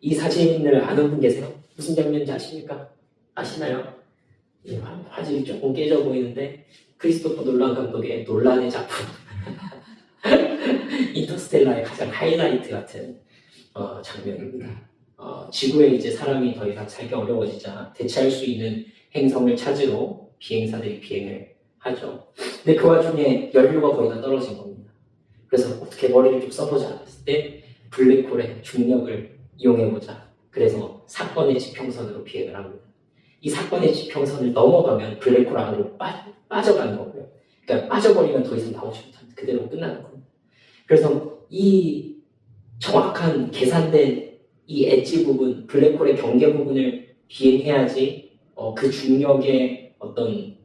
이 사진을 아는 분 계세요? 무슨 장면인지 아십니까? 아시나요? 화질이 조금 깨져 보이는데 크리스토퍼 놀란 감독의 논란의 작품 인터스텔라의 가장 하이라이트 같은 장면입니다. 지구에 이제 사람이 더 이상 살기 어려워지자 대체할 수 있는 행성을 찾으러 비행사들이 비행을 하죠. 근데 그 와중에 연료가 거의 다 떨어진 겁니다. 그래서 어떻게 머리를 좀 써보자 했을 때 블랙홀의 중력을 이용해보자. 그래서 사건의 지평선으로 비행을 합니다. 이 사건의 지평선을 넘어가면 블랙홀 안으로 빠져가는 거고요. 그러니까 빠져버리면 더 이상 나오지 못합니다. 그대로 끝나는 겁니다. 그래서 이 정확한 계산된 이 엣지 부분, 블랙홀의 경계 부분을 비행해야지 그 중력의 어떤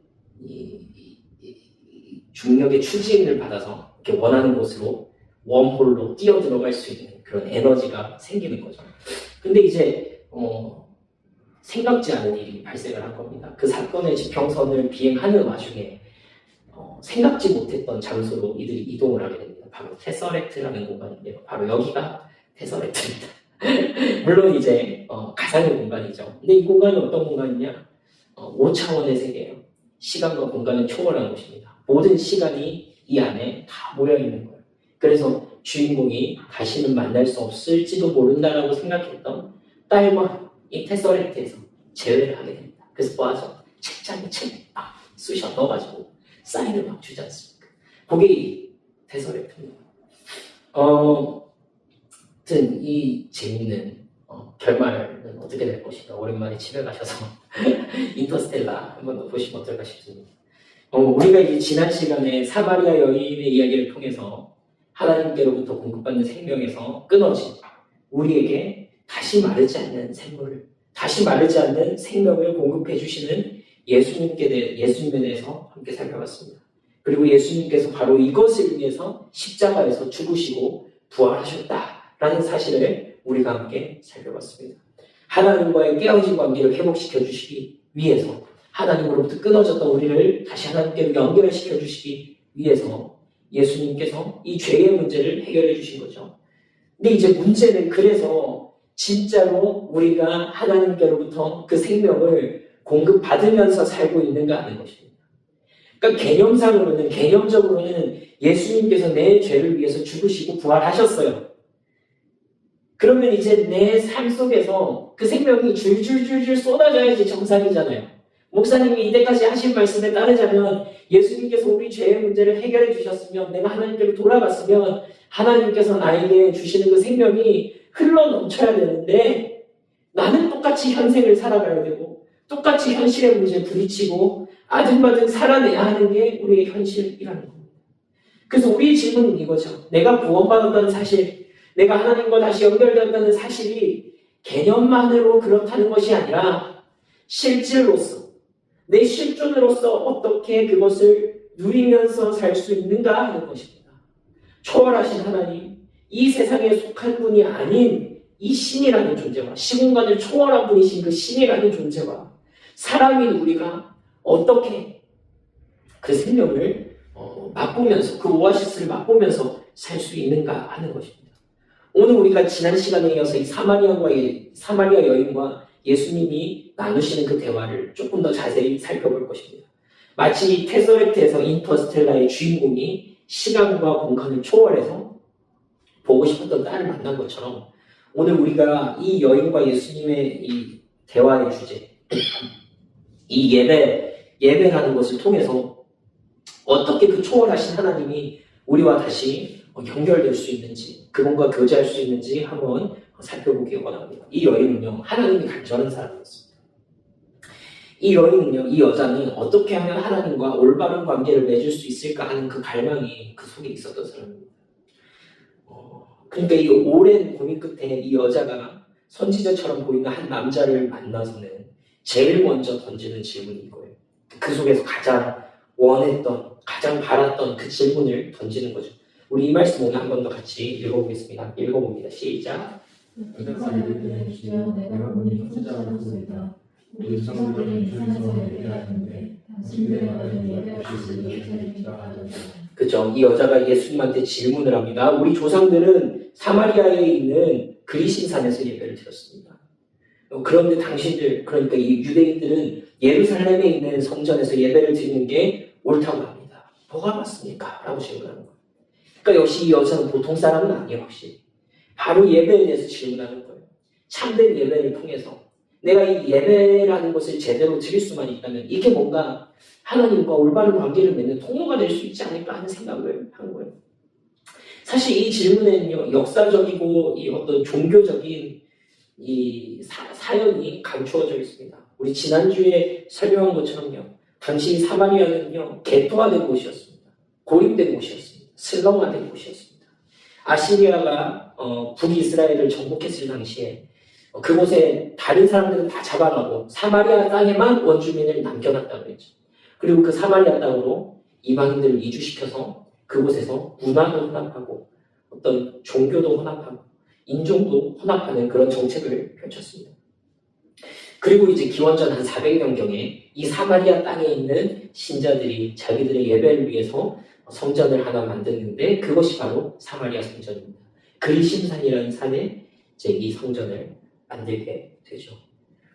중력의 추진을 받아서 이렇게 원하는 곳으로 웜홀로 뛰어 들어갈 수 있는 그런 에너지가 생기는 거죠. 근데 이제 생각지 않은 일이 발생을 한 겁니다. 그 사건의 지평선을 비행하는 와중에 생각지 못했던 장소로 이들이 이동을 하게 됩니다. 바로 테서렉트라는 공간인데요. 바로 여기가 테서렉트입니다. 물론 이제 가상의 공간이죠. 근데 이 공간이 어떤 공간이냐? 5차원의 세계예요. 시간과 공간을 초월한 곳입니다. 모든 시간이 이 안에 다 모여있는 거예요. 그래서 주인공이 다시는 만날 수 없을지도 모른다라고 생각했던 딸과 이 테서렉트에서 재회를 하게 됩니다. 그래서 뭐 하죠? 책장에 책을 막 쑤셔 넣어가지고 사인을 막 주지 않습니까? 그게 이 테서렉트입니다. 아무튼 이 재미있는 결말은 어떻게 될 것인가 오랜만에 집에 가셔서 인터스텔라 한번 더 보시면 어떨까 싶습니다. 우리가 이 지난 시간에 사마리아 여인의 이야기를 통해서 하나님께로부터 공급받는 생명에서 끊어진 우리에게 다시 마르지 않는 샘물을, 다시 마르지 않는 생명을 공급해 주시는 예수님에 대해서 함께 살펴봤습니다. 그리고 예수님께서 바로 이것을 위해서 십자가에서 죽으시고 부활하셨다라는 사실을 우리가 함께 살펴봤습니다. 하나님과의 깨어진 관계를 회복시켜 주시기 위해서, 하나님으로부터 끊어졌던 우리를 다시 하나님께로 연결시켜 주시기 위해서 예수님께서 이 죄의 문제를 해결해 주신 거죠. 근데 이제 문제는 그래서 진짜로 우리가 하나님께로부터 그 생명을 공급받으면서 살고 있는가 하는 것입니다. 그러니까 개념적으로는 예수님께서 내 죄를 위해서 죽으시고 부활하셨어요. 그러면 이제 내 삶 속에서 그 생명이 줄줄줄줄 쏟아져야지 정상이잖아요. 목사님이 이때까지 하신 말씀에 따르자면 예수님께서 우리 죄의 문제를 해결해 주셨으면, 내가 하나님께로 돌아갔으면 하나님께서 나에게 주시는 그 생명이 흘러 넘쳐야 되는데 나는 똑같이 현생을 살아가야 되고 똑같이 현실의 문제에 부딪히고 아등바등 살아내야 하는 게 우리의 현실이라는 겁니다. 그래서 우리의 질문은 이거죠. 내가 구원받았다는 사실, 내가 하나님과 다시 연결되었다는 사실이 개념만으로 그렇다는 것이 아니라 실질로서, 내 실존으로서 어떻게 그것을 누리면서 살 수 있는가 하는 것입니다. 초월하신 하나님, 이 세상에 속한 분이 아닌 이 신이라는 존재와, 시공간을 초월한 분이신 그 신이라는 존재와 사람인 우리가 어떻게 그 생명을 맛보면서, 그 오아시스를 맛보면서 살 수 있는가 하는 것입니다. 오늘 우리가 지난 시간에 이어서 이 사마리아 여인과 예수님이 나누시는 그 대화를 조금 더 자세히 살펴볼 것입니다. 마치 테서렉트에서 인터스텔라의 주인공이 시간과 공간을 초월해서 보고 싶었던 딸을 만난 것처럼, 오늘 우리가 이 여인과 예수님의 이 대화의 주제, 이 예배라는 것을 통해서 어떻게 그 초월하신 하나님이 우리와 다시 연결될 수 있는지, 그분과 교제할 수 있는지 한번 살펴보기 원합니다. 이 여인은요, 하나님이 간절한 사람이었습니다. 이 여인은요, 이 여자는 어떻게 하면 하나님과 올바른 관계를 맺을 수 있을까 하는 그 갈망이 그 속에 있었던 사람입니다. 그러니까 이 오랜 고민 끝에 이 여자가 선지자처럼 보이는 한 남자를 만나서는 제일 먼저 던지는 질문이 이거예요. 그 속에서 가장 원했던, 가장 바랐던 그 질문을 던지는 거죠. 우리 이 말씀 오늘 한 번 더 같이 읽어보겠습니다. 읽어봅니다. 시작. 내가 보니 혼자 알았소이다. 우리 조상들은 이 산에서 예배하였는데 당신들의 말은 예배하시지 못하리이다. 그죠? 이 여자가 예수님한테 질문을 합니다. 우리 조상들은 사마리아에 있는 그리심산에서 예배를 드렸습니다. 그런데 당신들, 그러니까 이 유대인들은 예루살렘에 있는 성전에서 예배를 드리는 게 옳다고 합니다. 뭐가 맞습니까? 라고 질문하는 거예요. 그러니까 역시 이 여자는 보통 사람은 아니에요, 확실히. 바로 예배에 대해서 질문하는 거예요. 참된 예배를 통해서 내가 이 예배라는 것을 제대로 드릴 수만 있다면 이게 뭔가 하나님과 올바른 관계를 맺는 통로가 될 수 있지 않을까 하는 생각을 한 거예요. 사실 이 질문에는요, 역사적이고 이 어떤 종교적인 이 사연이 감추어져 있습니다. 우리 지난주에 설명한 것처럼요, 당시 사마리아는요, 개토화된 곳이었습니다. 고립된 곳이었습니다. 슬렁화된 곳이었습니다. 아시리아가 북이스라엘을 정복했을 당시에 그곳에 다른 사람들은 다 잡아가고 사마리아 땅에만 원주민을 남겨놨다고 했죠. 그리고 그 사마리아 땅으로 이방인들을 이주시켜서 그곳에서 문화도 혼합하고 어떤 종교도 혼합하고 인종도 혼합하는 그런 정책을 펼쳤습니다. 그리고 이제 기원전 한 400년경에 이 사마리아 땅에 있는 신자들이 자기들의 예배를 위해서 성전을 하나 만드는데 그것이 바로 사마리아 성전입니다. 그리심산이라는 산에 이제 이 성전을 만들게 되죠.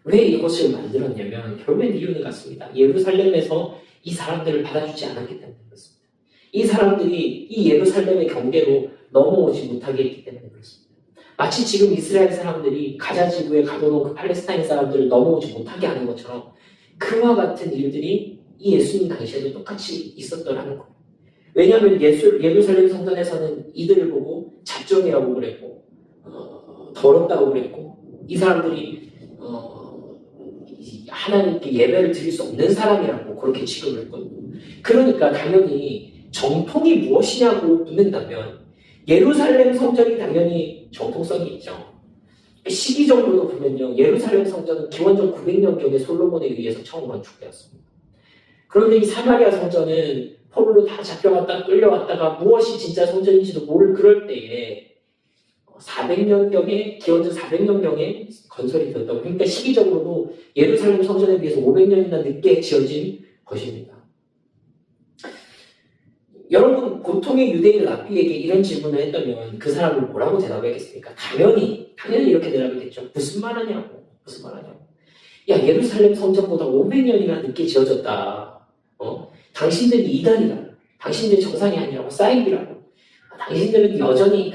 왜 이것을 만들었냐면 결국엔 이유는 같습니다. 예루살렘에서 이 사람들을 받아주지 않았기 때문에 그렇습니다. 이 사람들이 이 예루살렘의 경계로 넘어오지 못하게 했기 때문에 그렇습니다. 마치 지금 이스라엘 사람들이 가자 지구에 가둬놓은 그 팔레스타인 사람들을 넘어오지 못하게 하는 것처럼 그와 같은 일들이 이 예수님 당시에도 똑같이 있었더라는 거예요. 왜냐하면 예루살렘 성전에서는 이들을 보고 잡종이라고 그랬고 더럽다고 그랬고 이 사람들이 하나님께 예배를 드릴 수 없는 사람이라고 그렇게 취급을 했거든요. 그러니까 당연히 정통이 무엇이냐고 묻는다면 예루살렘 성전이 당연히 정통성이 있죠. 시기적으로도 보면요, 예루살렘 성전은 기원전 900년경에 솔로몬에 의해서 처음 건축되었습니다. 그런데 이 사마리아 성전은 포로로 다 잡혀갔다 끌려왔다가 무엇이 진짜 성전인지도 모를 그럴 때에 400년경에 기원전 400년경에 건설이 되었다고. 그러니까 시기적으로도 예루살렘 성전에 비해서 500년이나 늦게 지어진 것입니다. 여러분, 보통의 유대인 랍비에게 이런 질문을 했다면 그 사람을 뭐라고 대답했겠습니까? 당연히 이렇게 대답했겠죠. 무슨 말하냐고. 야, 예루살렘 성전보다 500년이나 늦게 지어졌다. 당신들이 이단이다. 당신들이 정상이 아니라고, 사이비라고. 당신들은 여전히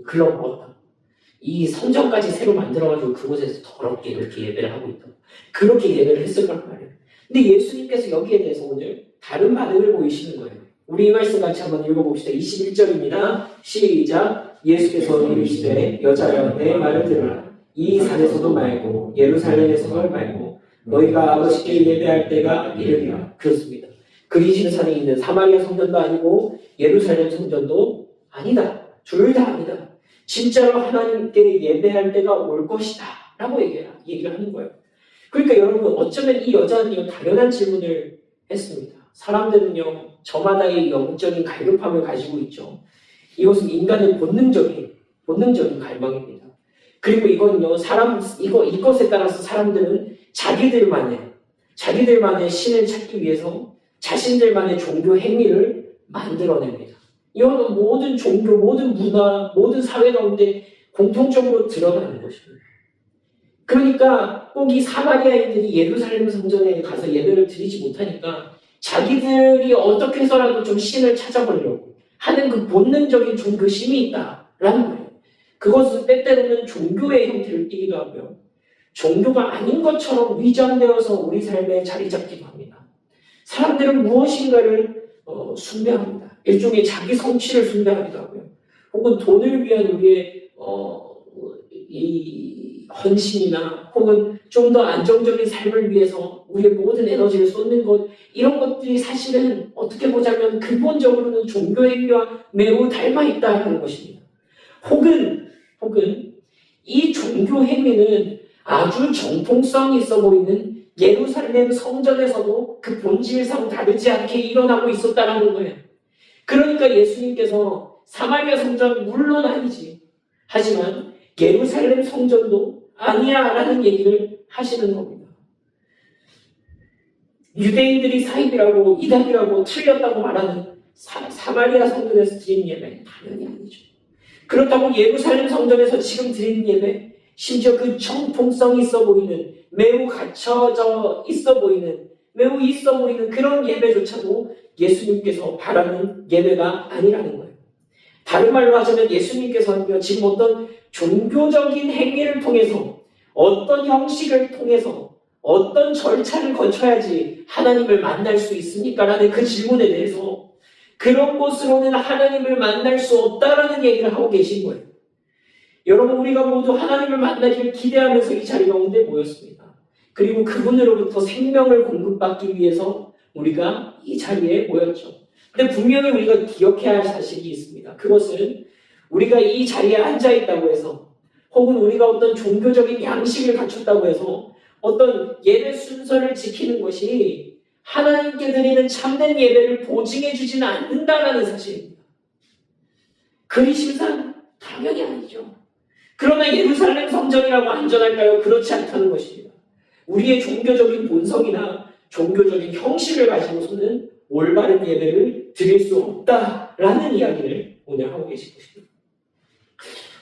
글러먹었다. 이 성전까지 새로 만들어가지고 그곳에서 더럽게 이렇게 예배를 하고 있다. 그렇게 예배를 했을 거란 말이에요. 근데 예수님께서 여기에 대해서 오늘 다른 반응을 보이시는 거예요. 우리 이 말씀 같이 한번 읽어봅시다. 21절입니다. 시작. 예수께서 이르시되 여자여 내 말을 들으라. 이 산에서도 말고 예루살렘에서도 말고 너희가 아버지께 예배할 때가 이르리라. 그렇습니다. 그리심 산에 있는 사마리아 성전도 아니고 예루살렘 성전도 아니다. 둘 다 아니다. 진짜로 하나님께 예배할 때가 올 것이다 라고 얘기를 하는 거예요. 그러니까 여러분, 어쩌면 이 여자는요, 당연한 질문을 했습니다. 사람들은요, 저마다의 영적인 갈급함을 가지고 있죠. 이것은 인간의 본능적인 갈망입니다. 그리고 이건요, 이것에 따라서 사람들은 자기들만의 신을 찾기 위해서 자신들만의 종교 행위를 만들어냅니다. 이거는 모든 종교, 모든 문화, 모든 사회 가운데 공통적으로 드러나는 것입니다. 그러니까 꼭 이 사마리아인들이 예루살렘 성전에 가서 예배를 드리지 못하니까 자기들이 어떻게 해서라도 좀 신을 찾아보려고 하는 그 본능적인 종교심이 있다라는 거예요. 그것은 때때로는 종교의 형태를 띠기도 하고요. 종교가 아닌 것처럼 위장되어서 우리 삶에 자리 잡기도 합니다. 사람들은 무엇인가를 숭배합니다. 일종의 자기 성취를 숭배하기도 하고요. 혹은 돈을 위한 우리의 이 헌신이나 혹은 좀 더 안정적인 삶을 위해서 우리의 모든 에너지를 쏟는 것, 이런 것들이 사실은 어떻게 보자면 근본적으로는 종교 행위와 매우 닮아 있다는 것입니다. 혹은 이 종교 행위는 아주 정통성이 있어 보이는 예루살렘 성전에서도 그 본질상 다르지 않게 일어나고 있었다는 거예요. 그러니까 예수님께서 사마리아 성전 물론 아니지, 하지만 예루살렘 성전도 아니야 라는 얘기를 하시는 겁니다. 유대인들이 사입이라고 이단이라고 틀렸다고 말하는 사마리아 성전에서 드린 예배는 당연히 아니죠. 그렇다고 예루살렘 성전에서 지금 드리는 예배, 심지어 그 정통성이 있어 보이는, 매우 갖춰져 있어 보이는, 매우 있어 보이는 그런 예배조차도 예수님께서 바라는 예배가 아니라는 거예요. 다른 말로 하자면 예수님께서는요, 지금 어떤 종교적인 행위를 통해서, 어떤 형식을 통해서, 어떤 절차를 거쳐야지 하나님을 만날 수 있습니까? 라는 그 질문에 대해서 그런 곳으로는 하나님을 만날 수 없다라는 얘기를 하고 계신 거예요. 여러분, 우리가 모두 하나님을 만나기를 기대하면서 이 자리 가운데 모였습니다. 그리고 그분으로부터 생명을 공급받기 위해서 우리가 이 자리에 모였죠. 근데 분명히 우리가 기억해야 할 사실이 있습니다. 그것은 우리가 이 자리에 앉아 있다고 해서, 혹은 우리가 어떤 종교적인 양식을 갖췄다고 해서 어떤 예배 순서를 지키는 것이 하나님께 드리는 참된 예배를 보증해 주지는 않는다라는 사실입니다. 그리심상 당연히 아니죠. 그러나 예루살렘 성전이라고 안전할까요? 그렇지 않다는 것입니다. 우리의 종교적인 본성이나 종교적인 형식을 가지고서는 올바른 예배를 드릴 수 없다라는 이야기를 오늘 하고 계신 것입니다.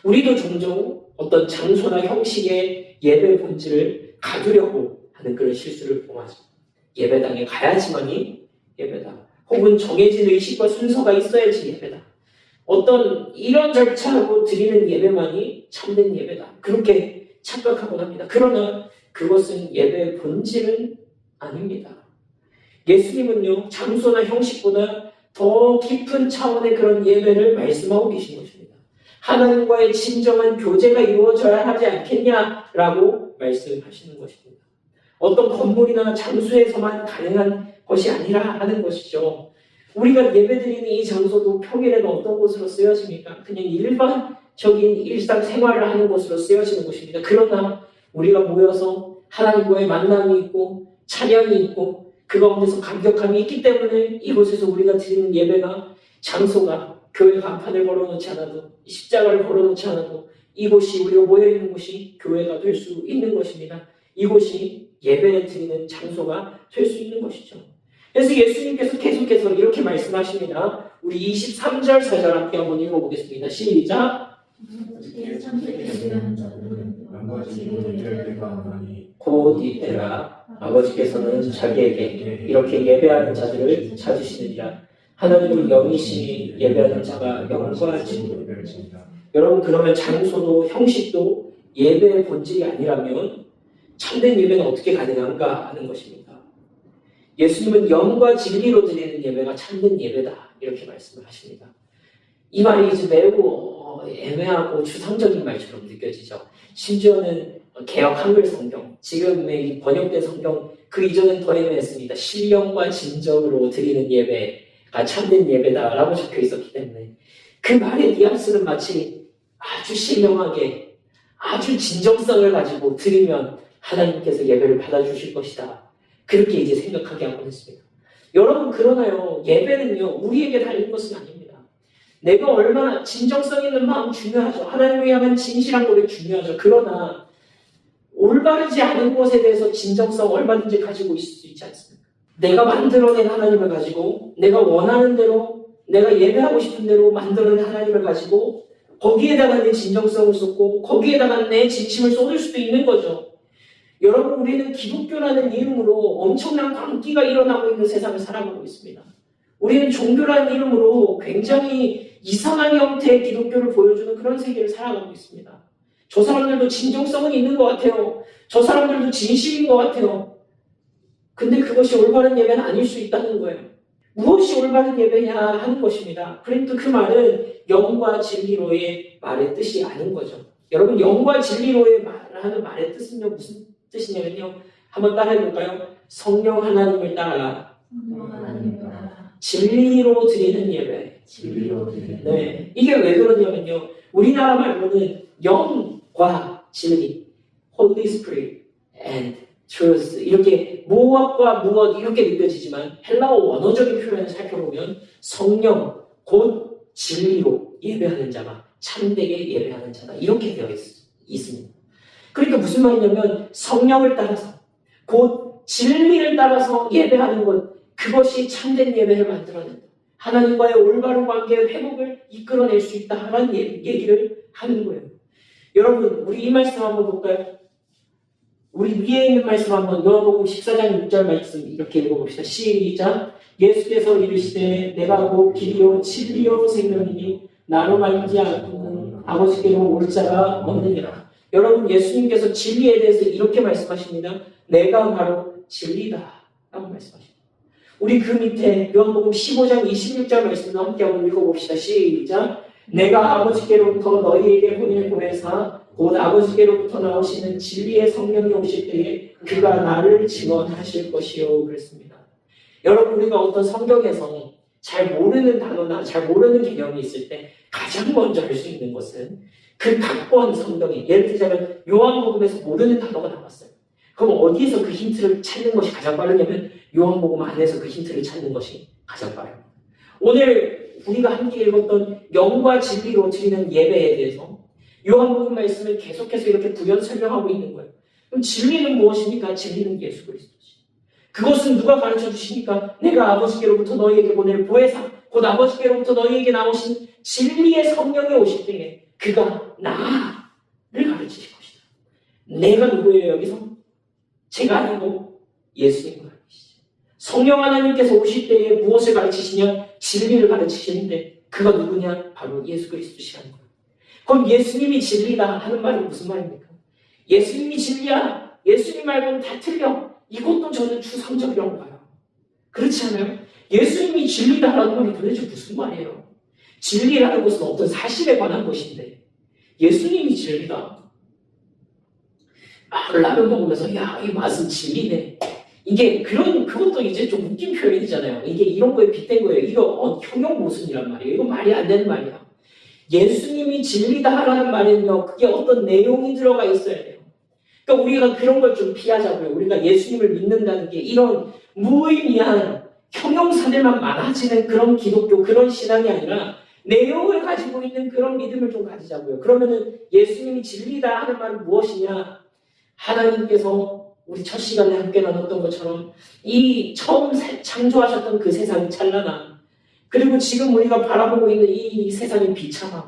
우리도 종종 어떤 장소나 형식의 예배 본질을 가두려고 하는 그런 실수를 범하죠. 예배당에 가야지만이 예배다. 혹은 정해진 의식과 순서가 있어야지 예배다. 어떤 이런 절차로 드리는 예배만이 참된 예배다. 그렇게 착각하곤 합니다. 그러나 그것은 예배의 본질은 아닙니다. 예수님은요, 장소나 형식보다 더 깊은 차원의 그런 예배를 말씀하고 계신 것입니다. 하나님과의 진정한 교제가 이루어져야 하지 않겠냐라고 말씀하시는 것입니다. 어떤 건물이나 장소에서만 가능한 것이 아니라 하는 것이죠. 우리가 예배드리는 이 장소도 평일에는 어떤 곳으로 쓰여집니까? 그냥 일반적인 일상생활을 하는 곳으로 쓰여지는 곳입니다. 그러나 우리가 모여서 하나님과의 만남이 있고 찬양이 있고 그 가운데서 감격함이 있기 때문에 이곳에서 우리가 드리는 예배가, 장소가 교회 간판을 걸어놓지 않아도, 십자가를 걸어놓지 않아도 이곳이, 우리가 모여있는 곳이 교회가 될 수 있는 것입니다. 이곳이 예배를 드리는 장소가 될 수 있는 것이죠. 그래서 예수님께서 계속해서 이렇게 말씀하십니다. 우리 23절 4절 함께 한번 읽어보겠습니다. 시작. 곧 이때라 아버지께서는 자기에게 이렇게 예배하는 자들을 찾으시느니라. 하나님은 영이시니 예배하는 자가 영과 진리로. 여러분, 그러면 장소도 형식도 예배의 본질이 아니라면 참된 예배는 어떻게 가능한가 하는 것입니다. 예수님은 영과 진리로 드리는 예배가 참된 예배다, 이렇게 말씀을 하십니다. 이 말이 이제 매우 애매하고 추상적인 말처럼 느껴지죠. 심지어는 개역 한글 성경, 지금의 번역된 성경 그 이전은 더 애매했습니다. 신령과 진정으로 드리는 예배가 참된 예배다라고 적혀 있었기 때문에 그 말의 뉘앙스는 마치 아주 신령하게, 아주 진정성을 가지고 드리면 하나님께서 예배를 받아주실 것이다, 그렇게 이제 생각하게 하곤 했습니다. 여러분, 그러나요, 예배는요, 우리에게 달린 것은 아닙니다. 내가 얼마나 진정성 있는 마음 중요하죠. 하나님을 향한 진실한 고백 중요하죠. 그러나 올바르지 않은 것에 대해서 진정성 얼마든지 가지고 있을 수 있지 않습니까? 내가 만들어낸 하나님을 가지고, 내가 원하는 대로, 내가 예배하고 싶은 대로 만들어낸 하나님을 가지고 거기에다가 내 진정성을 쏟고 거기에다가 내 진심을 쏟을 수도 있는 거죠. 여러분, 우리는 기독교라는 이름으로 엄청난 광기가 일어나고 있는 세상을 살아가고 있습니다. 우리는 종교라는 이름으로 굉장히 이상한 형태의 기독교를 보여주는 그런 세계를 살아가고 있습니다. 저 사람들도 진정성은 있는 것 같아요. 저 사람들도 진실인 것 같아요. 근데 그것이 올바른 예배는 아닐 수 있다는 거예요. 무엇이 올바른 예배냐 하는 것입니다. 그런데 그 말은 영과 진리로의 말의 뜻이 아닌 거죠. 여러분, 영과 진리로의 말하는 말의 뜻은요, 무슨 뜻이냐면요, 한번 따라해볼까요? 성령 하나님을 따라 진리로 드리는 예배. 네, 이게 왜 그러냐면요, 우리나라 말로는 영과 진리, Holy Spirit and Truth, 이렇게 무엇과 무엇 이렇게 느껴지지만 헬라어 원어적인 표현을 살펴보면 성령 곧 진리로 예배하는 자가 참되게 예배하는 자다, 이렇게 되어 있습니다. 그러니까 무슨 말이냐면 성령을 따라서 곧 진리를 따라서 예배하는 것, 그것이 참된 예배를 만들어낸다. 하나님과의 올바른 관계의 회복을 이끌어낼 수 있다라는 얘기를 하는 거예요. 여러분, 우리 이 말씀 한번 볼까요? 우리 위에 있는 말씀 한번 요한복음 14장 6절 말씀 이렇게 읽어봅시다. 시작. 예수께서 이르시되 내가 곧 길이요 진리요 생명이니 나로 말미지 않고는 아버지께로 올 자가 없느니라. 여러분, 예수님께서 진리에 대해서 이렇게 말씀하십니다. 내가 바로 진리다 라고 말씀하십니다. 우리 그 밑에 요한복음 15장 26절 말씀도 함께 한번 읽어봅시다. 시작. 내가 아버지께로부터 너희에게 보낼 보혜사 곧 아버지께로부터 나오시는 진리의 성령이 오실 때에 그가 나를 증언하실 것이요 그랬습니다. 여러분, 우리가 어떤 성경에서 잘 모르는 단어나 잘 모르는 개념이 있을 때 가장 먼저 할 수 있는 것은 그 각본 성경에, 예를 들자면 요한복음에서 모르는 단어가 나왔어요. 그럼 어디에서 그 힌트를 찾는 것이 가장 빠르냐면 요한복음 안에서 그 힌트를 찾는 것이 가장 빠르요. 오늘 우리가 함께 읽었던 영과 진리로 드리는 예배에 대해서 요한복음 말씀을 계속해서 이렇게 부연 설명하고 있는 거예요. 그럼 진리는 무엇입니까? 진리는 예수 그리스도지. 그것은 누가 가르쳐 주시니까? 내가 아버지께로부터 너희에게 보낼 보혜사 곧 아버지께로부터 너희에게 나오신 진리의 성령이 오실 때에 그가 나를 가르치실 것이다. 내가 누구예요 여기서? 제가 아니고 예수님을 가르치시죠. 성령 하나님께서 오실 때에 무엇을 가르치시냐? 진리를 가르치시는데 그가 누구냐? 바로 예수 그리스도시라는 거예요. 그럼 예수님이 진리다 하는 말이 무슨 말입니까? 예수님이 진리야. 예수님 말고는 다 틀려. 이것도 저는 추상적이라고 봐요. 그렇지 않아요? 예수님이 진리다라는 말이 도대체 무슨 말이에요? 진리라는 것은 어떤 사실에 관한 것인데 예수님이 진리다. 라면 먹으면서 야, 이 맛은 진리네. 이게 그것도 이제 좀 웃긴 표현이잖아요. 이게 이런 거에 빗댄 거예요. 이거 형용 모순이란 말이에요. 이거 말이 안 되는 말이야. 예수님이 진리다라는 말에는요, 그게 어떤 내용이 들어가 있어야 돼요. 그러니까 우리가 그런 걸 좀 피하자고요. 우리가 예수님을 믿는다는 게 이런 무의미한 형용사들만 많아지는 그런 기독교, 그런 신앙이 아니라 내용을 가지고 있는 그런 믿음을 좀 가지자고요. 그러면은 예수님이 진리다 하는 말은 무엇이냐? 하나님께서 우리 첫 시간에 함께 나눴던 것처럼 이 처음 창조하셨던 그 세상이 찬란함, 그리고 지금 우리가 바라보고 있는 이 세상이 비참함,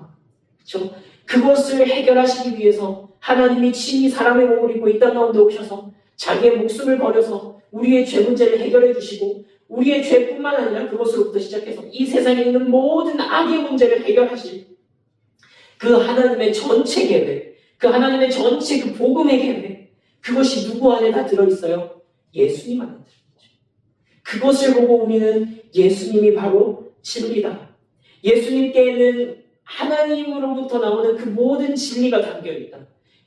그렇죠? 그것을 해결하시기 위해서 하나님이 친히 사람의 몸을 입고 이 땅 가운데 오셔서 자기의 목숨을 버려서 우리의 죄 문제를 해결해 주시고 우리의 죄뿐만 아니라 그것으로부터 시작해서 이 세상에 있는 모든 악의 문제를 해결하실 그 하나님의 전체 계획, 그 하나님의 전체 그 복음의 계획, 그것이 누구 안에 다 들어있어요? 예수님 안에 들어있죠. 그것을 보고 우리는 예수님이 바로 진리다. 예수님께는 하나님으로부터 나오는 그 모든 진리가 담겨있다.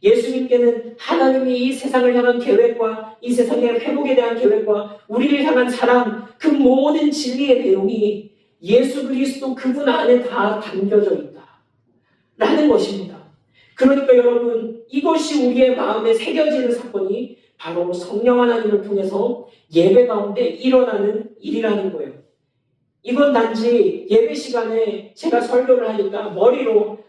예수님께는 하나님이 이 세상을 향한 계획과 이 세상의 회복에 대한 계획과 우리를 향한 사랑, 그 모든 진리의 내용이 예수 그리스도 그분 안에 다 담겨져 있다 라는 것입니다. 그러니까 여러분, 이것이 우리의 마음에 새겨지는 사건이 바로 성령 하나님을 통해서 예배 가운데 일어나는 일이라는 거예요. 이건 단지 예배 시간에 제가 설교를 하니까 머리로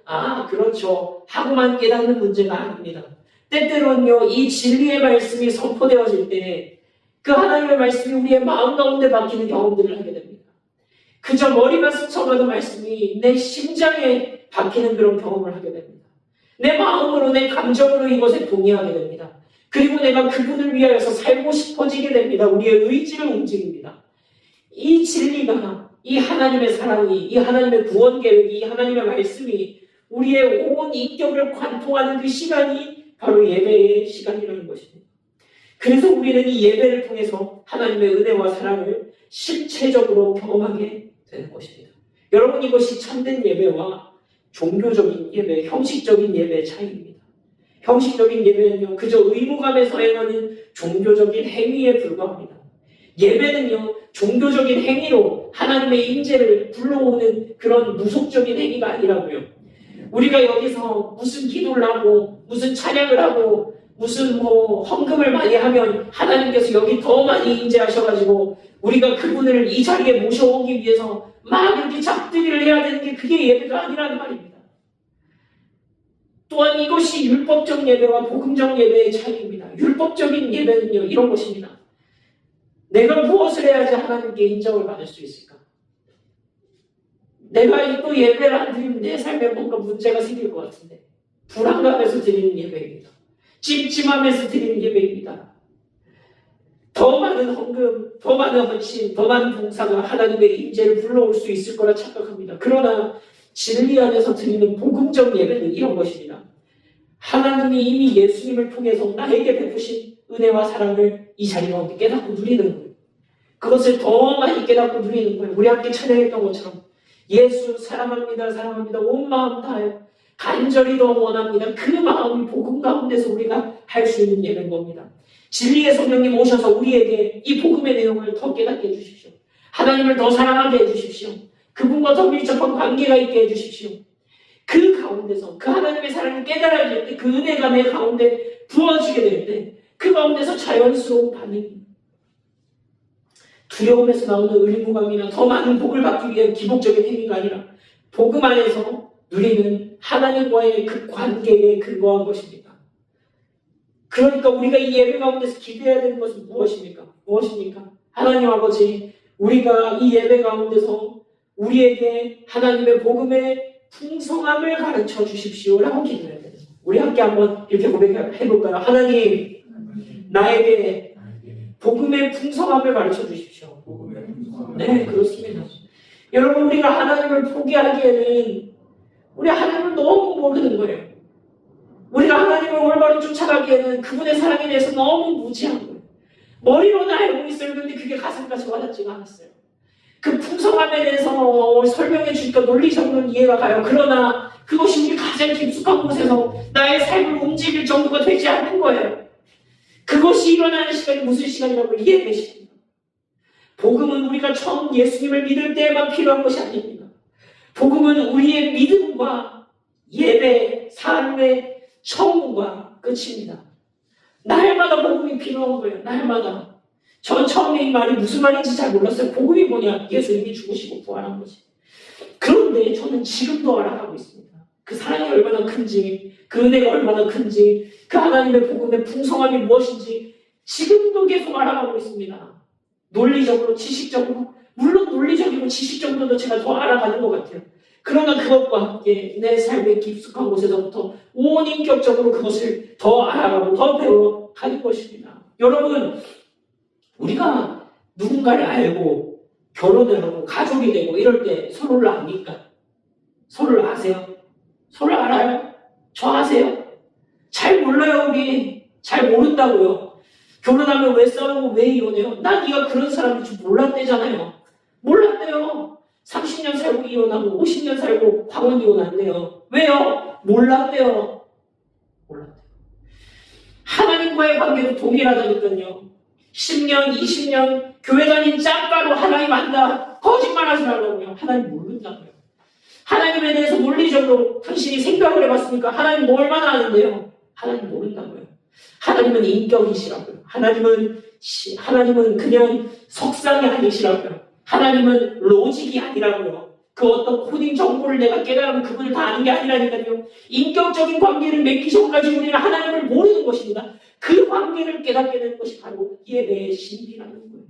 그렇죠 하고만 깨닫는 문제가 아닙니다. 때때로는요, 이 진리의 말씀이 선포되어질 때 그 하나님의 말씀이 우리의 마음 가운데 박히는 경험들을 하게 됩니다. 그저 머리만 스쳐가도 말씀이 내 심장에 박히는 그런 경험을 하게 됩니다. 내 마음으로, 내 감정으로 이것에 동의하게 됩니다. 그리고 내가 그분을 위하여서 살고 싶어지게 됩니다. 우리의 의지를 움직입니다. 이 진리가, 이 하나님의 사랑이, 이 하나님의 구원 계획이, 이 하나님의 말씀이 우리의 온 인격을 관통하는 그 시간이 바로 예배의 시간이라는 것입니다. 그래서 우리는 이 예배를 통해서 하나님의 은혜와 사랑을 실체적으로 경험하게 되는 것입니다. 여러분, 이것이 참된 예배와 종교적인 예배, 형식적인 예배의 차이입니다. 형식적인 예배는요, 그저 의무감에서 행하는 종교적인 행위에 불과합니다. 예배는요, 종교적인 행위로 하나님의 임재를 불러오는 그런 무속적인 행위가 아니라고요. 우리가 여기서 무슨 기도를 하고 무슨 찬양을 하고 무슨 헌금을 많이 하면 하나님께서 여기 더 많이 임재하셔가지고 우리가 그분을 이 자리에 모셔오기 위해서 막 이렇게 잡들이를 해야 되는 게 그게 예배가 아니라는 말입니다. 또한 이것이 율법적 예배와 복음적 예배의 차이입니다. 율법적인 예배는요, 이런 것입니다. 내가 무엇을 해야지 하나님께 인정을 받을 수 있을까? 내가 또 예배를 안 드리면 내 삶에 뭔가 문제가 생길 것 같은데 불안감에서 드리는 예배입니다. 찜찜함에서 드리는 예배입니다. 더 많은 헌금, 더 많은 헌신, 더 많은 봉사가 하나님의 임재를 불러올 수 있을 거라 착각합니다. 그러나 진리 안에서 드리는 복음적 예배는 이런 것입니다. 하나님이 이미 예수님을 통해서 나에게 베푸신 은혜와 사랑을 이 자리 가운데 깨닫고 누리는 거예요. 그것을 더 많이 깨닫고 누리는 거예요. 우리 함께 찬양했던 것처럼 예수 사랑합니다, 사랑합니다. 온 마음 다하여 간절히 더 원합니다. 그 마음이 복음 가운데서 우리가 할 수 있는 예배인 겁니다. 진리의 성령님 오셔서 우리에게 이 복음의 내용을 더 깨닫게 해주십시오. 하나님을 더 사랑하게 해주십시오. 그분과 더 밀접한 관계가 있게 해주십시오. 그 가운데서 그 하나님의 사랑을 깨달아질 때 그 은혜가 내 가운데 부어지게 될 때 그 가운데서 자연스러운 반응이 두려움에서 나오는 의무감이나 더 많은 복을 받기 위한 기복적인 행위가 아니라 복음 안에서 누리는 하나님과의 그 관계에 근거한 것입니다. 그러니까 우리가 이 예배 가운데서 기대해야 되는 것은 무엇입니까? 무엇입니까? 하나님 아버지, 우리가 이 예배 가운데서 우리에게 하나님의 복음의 풍성함을 가르쳐 주십시오 라고 기도해야 돼요. 우리 함께 한번 이렇게 고백해볼까요? 하나님, 나에게 복음의 풍성함을 가르쳐 주십시오. 네, 그렇습니다. 여러분, 우리가 하나님을 포기하기에는 우리 하나님을 너무 모르는 거예요. 우리가 하나님을 올바로 쫓아가기에는 그분의 사랑에 대해서 너무 무지한 거예요. 머리로는 알고 있어요. 근데 그게 가슴까지 와닿지가 않았어요. 그 풍성함에 대해서 설명해 주니까 논리적으로는 이해가 가요. 그러나 그것이 우리 가장 깊숙한 곳에서 나의 삶을 움직일 정도가 되지 않는 거예요. 그것이 일어나는 시간이 무슨 시간이라고 예배십니다. 복음은 우리가 처음 예수님을 믿을 때에만 필요한 것이 아닙니다. 복음은 우리의 믿음과 예배, 삶의 처음과 끝입니다. 날마다 복음이 필요한 거예요. 날마다. 전 처음에 이 말이 무슨 말인지 잘 몰랐어요. 복음이 뭐냐? 예수님이 죽으시고 부활한 거지. 그런데 저는 지금도 알아가고 있습니다. 그 사랑이 얼마나 큰지, 그 은혜가 얼마나 큰지, 그 하나님의 복음의 풍성함이 무엇인지 지금도 계속 알아가고 있습니다. 논리적으로, 지식적으로, 물론 논리적이고 지식적으로도 제가 더 알아가는 것 같아요. 그러나 그것과 함께 내 삶의 깊숙한 곳에서부터 온 인격적으로 그것을 더 알아가고 더 배워가는 것입니다. 여러분, 우리가 누군가를 알고 결혼을 하고 가족이 되고 이럴 때 서로를 압니까? 서로를 아세요? 서로를 알아요? 저 아세요? 잘 몰라요. 우리 잘 모른다고요. 결혼하면 왜 싸우고 왜 이혼해요? 나 네가 그런 사람인 줄 몰랐대잖아요. 몰랐대요. 30년 살고 이혼하고 50년 살고 광원 이혼한대요. 왜요? 몰랐대요. 몰랐대요. 하나님과의 관계도 동일하다니까요. 10년, 20년 교회 다닌 짬바로 하나님 안다. 거짓말하지 말라고요. 하나님 모른다고요. 하나님에 대해서 논리적으로 당신이 생각을 해봤습니까? 하나님 뭐 얼마나 아는데요? 하나님 모른다고요. 하나님은 인격이시라고요. 하나님은 그냥 석상이 아니시라고요. 하나님은 로직이 아니라고요. 그 어떤 코딩 정보를 내가 깨달으면 그분을 다 아는 게 아니라니까요. 인격적인 관계를 맺기 전까지 우리는 하나님을 모르는 것입니다. 그 관계를 깨닫게 되는 것이 바로 예배의 신비라는 거예요.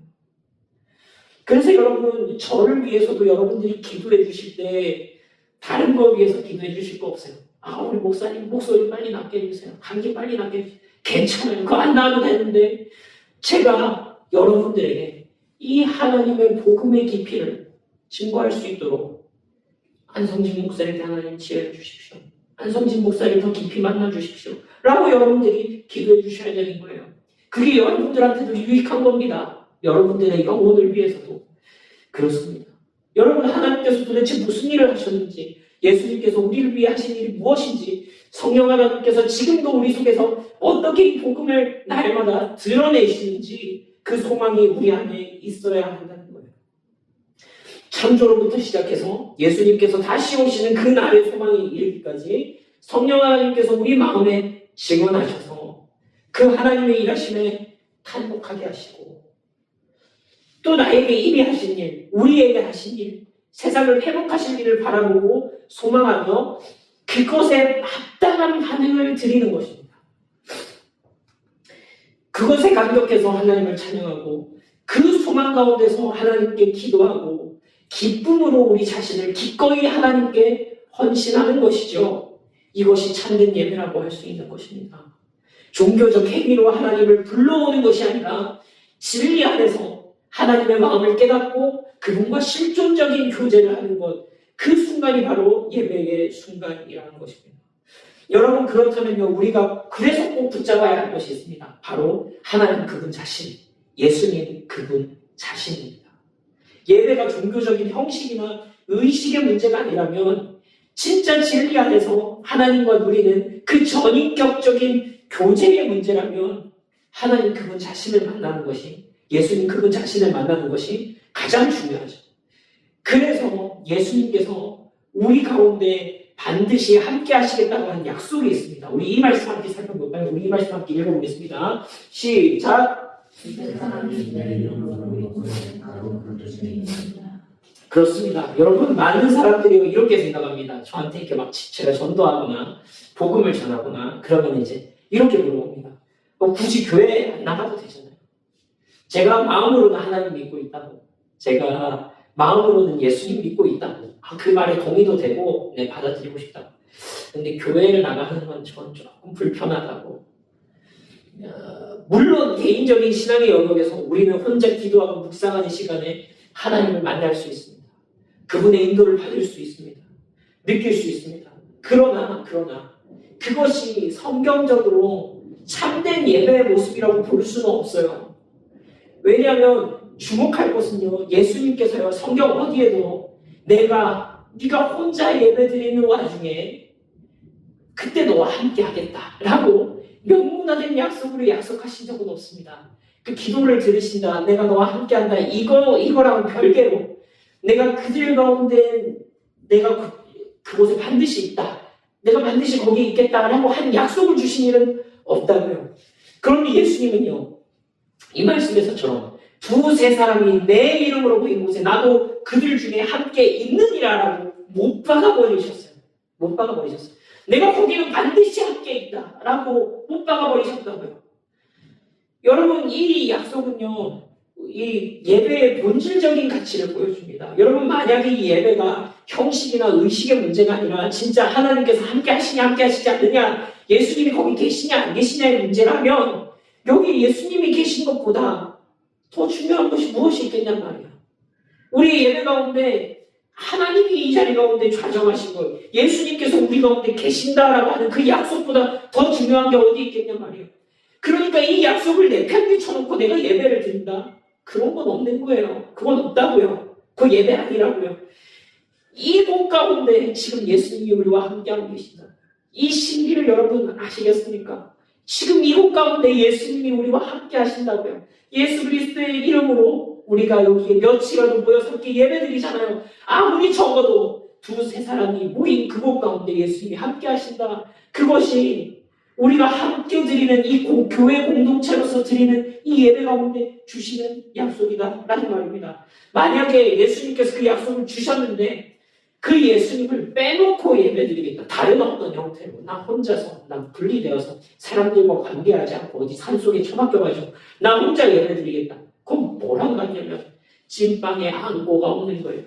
그래서 여러분, 저를 위해서도 여러분들이 기도해 주실 때 다른 거 위해서 기도해 주실 거 없어요. 아, 우리 목사님 목소리 빨리 낫게 해주세요. 감기 빨리 낫게 해주세요. 괜찮아요. 그거 안 나와도 되는데 제가 여러분들에게 이 하나님의 복음의 깊이를 증거할 수 있도록 안성진 목사에게 하나님 지혜를 주십시오. 안성진 목사를 더 깊이 만나 주십시오. 라고 여러분들이 기도해 주셔야 되는 거예요. 그게 여러분들한테도 유익한 겁니다. 여러분들의 영혼을 위해서도 그렇습니다. 여러분, 하나님께서 도대체 무슨 일을 하셨는지, 예수님께서 우리를 위해 하신 일이 무엇인지, 성령 하나님께서 지금도 우리 속에서 어떻게 이 복음을 날마다 드러내시는지 그 소망이 우리 안에 있어야 한다는 거예요. 창조로부터 시작해서 예수님께서 다시 오시는 그 날의 소망이 이르기까지 성령 하나님께서 우리 마음에 증언하셔서 그 하나님의 일하심에 탄복하게 하시고 또 나에게 이미 하신 일, 우리에게 하신 일, 세상을 회복하실 일을 바라보고 소망하며 그것에 마땅한 반응을 드리는 것입니다. 그것에 감격해서 하나님을 찬양하고 그 소망 가운데서 하나님께 기도하고 기쁨으로 우리 자신을 기꺼이 하나님께 헌신하는 것이죠. 이것이 참된 예배라고 할 수 있는 것입니다. 종교적 행위로 하나님을 불러오는 것이 아니라 진리 안에서 하나님의 마음을 깨닫고 그분과 실존적인 교제를 하는 것, 그 순간이 바로 예배의 순간이라는 것입니다. 여러분, 그렇다면요, 우리가 그래서 꼭 붙잡아야 할 것이 있습니다. 바로 하나님 그분 자신, 예수님 그분 자신입니다. 예배가 종교적인 형식이나 의식의 문제가 아니라면 진짜 진리 안에서 하나님과 누리는 그 전인격적인 교제의 문제라면 하나님 그분 자신을 만나는 것이, 예수님 그분 자신을 만나는 것이 가장 중요하죠. 그래서 예수님께서 우리 가운데 반드시 함께 하시겠다고 하는 약속이 있습니다. 우리 이 말씀 함께 살펴볼까요? 우리 이 말씀 함께 읽어보겠습니다. 시작! 그렇습니다. 여러분, 많은 사람들이 이렇게 생각합니다. 저한테 이렇게 막 제가 전도하거나 복음을 전하거나 그러면 이제 이렇게 물어봅니다. 굳이 교회 안 나가도 되잖아요. 제가 마음으로는 하나님 믿고 있다고, 제가 마음으로는 예수님 믿고 있다고, 그 말에 동의도 되고 네, 받아들이고 싶다고. 근데 교회를 나가는 건 저는 조금 불편하다고. 물론 개인적인 신앙의 영역에서 우리는 혼자 기도하고 묵상하는 시간에 하나님을 만날 수 있습니다. 그분의 인도를 받을 수 있습니다. 느낄 수 있습니다. 그러나 그것이 성경적으로 참된 예배의 모습이라고 볼 수는 없어요. 왜냐하면 주목할 것은요, 예수님께서요, 성경 어디에도 네가 혼자 예배 드리는 와중에 그때 너와 함께 하겠다라고 명문화된 약속으로 약속하신 적은 없습니다. 그 기도를 들으신다, 내가 너와 함께 한다, 이거랑 별개로 내가 그들 가운데 내가 그곳에 반드시 있다, 내가 반드시 거기에 있겠다라고 한 약속을 주신 일은 없다고요. 그런데 예수님은요, 이 말씀에서처럼 두세 사람이 내 이름으로 모인 곳에 나도 그들 중에 함께 있느니라라고 못 박아버리셨어요. 못 박아버리셨어요. 내가 거기는 반드시 함께 있다라고 못 박아버리셨다고요. 여러분, 이 약속은요, 이 예배의 본질적인 가치를 보여줍니다. 여러분, 만약에 이 예배가 형식이나 의식의 문제가 아니라 진짜 하나님께서 함께 하시냐 함께 하시지 않느냐, 예수님이 거기 계시냐 안 계시냐의 문제라면 여기 예수님이 계신 것보다 더 중요한 것이 무엇이 있겠냔 말이야. 우리 예배 가운데 하나님이 이 자리 가운데 좌정하신 것, 예수님께서 우리 가운데 계신다라고 하는 그 약속보다 더 중요한 게 어디 있겠냔 말이에요. 그러니까 이 약속을 내팽개 쳐놓고 내가 예배를 드린다? 그런 건 없는 거예요. 그건 없다고요. 그 예배 아니라고요. 이곳 가운데 지금 예수님이 우리와 함께하고 계신다. 이 신비를 여러분 아시겠습니까? 지금 이곳 가운데 예수님이 우리와 함께 하신다고요. 예수 그리스도의 이름으로 우리가 여기에 며칠이라도 모여서 함께 예배드리잖아요. 아무리 적어도 두세 사람이 모인 그곳 가운데 예수님이 함께 하신다. 그것이 우리가 함께 드리는 이 교회 공동체로서 드리는 이 예배 가운데 주시는 약속이다라는 말입니다. 만약에 예수님께서 그 약속을 주셨는데 그 예수님을 빼놓고 예배드리겠다, 다른 어떤 형태로 나 혼자서, 나 분리되어서 사람들과 관계하지 않고 어디 산속에 처박혀가지고 나 혼자 예배드리겠다, 그럼 뭐랑 같냐면 찐빵에 안고가 없는 거예요.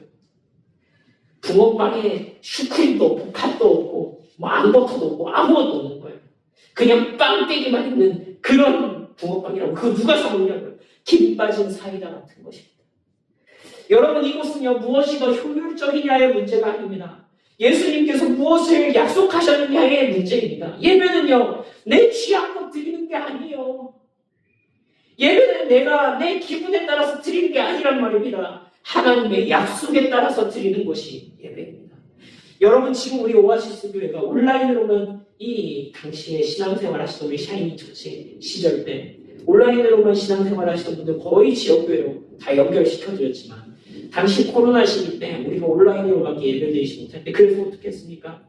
붕어빵에 슈크림도 없고 팥도 없고 뭐 앙버터도 없고 아무것도 없는 거예요. 그냥 빵떼기만 있는 그런 붕어빵이라고. 그거 누가 사 먹냐고요. 김 빠진 사이다 같은 것입니다. 여러분, 이것은요, 무엇이 더 효율적이냐의 문제가 아닙니다. 예수님께서 무엇을 약속하셨느냐의 문제입니다. 예배는요, 내 취향껏 드리는 게 아니에요. 예배는 내가 내 기분에 따라서 드리는 게 아니란 말입니다. 하나님의 약속에 따라서 드리는 것이 예배입니다. 여러분, 지금 우리 오아시스 교회가 온라인으로만 이 당시에 신앙생활 하시던 우리 샤이니 처치 시절 때 온라인으로만 신앙생활 하시던 분들 거의 지역교회로 다 연결시켜드렸지만 당시 코로나 시기 때 우리가 온라인으로밖에 예배드리지 못할 때 그래서 어떻게 했습니까?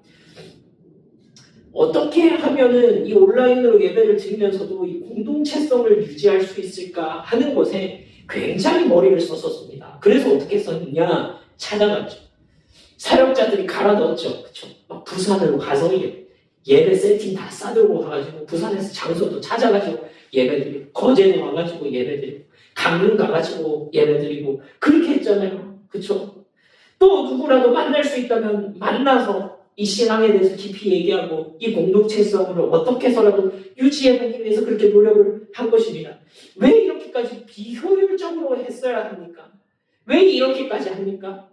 어떻게 하면은 이 온라인으로 예배를 드리면서도 이 공동체성을 유지할 수 있을까 하는 것에 굉장히 머리를 썼었습니다. 그래서 어떻게 했었느냐? 찾아갔죠. 사역자들이 갈아 넣었죠. 그쵸? 막 부산으로 가서 예배 세팅 다 싸들고 가가지고 부산에서 장소도 찾아가지고 예배드리고, 거제도 와가지고 예배드리고, 강릉 가가지고 예배드리고 그렇게 했잖아요. 그쵸? 또 누구라도 만날 수 있다면 만나서 이 신앙에 대해서 깊이 얘기하고 이 공동체성을 어떻게 해서라도 유지해보기 위해서 그렇게 노력을 한 것입니다. 왜 이렇게까지 비효율적으로 했어야 합니까? 왜 이렇게까지 합니까?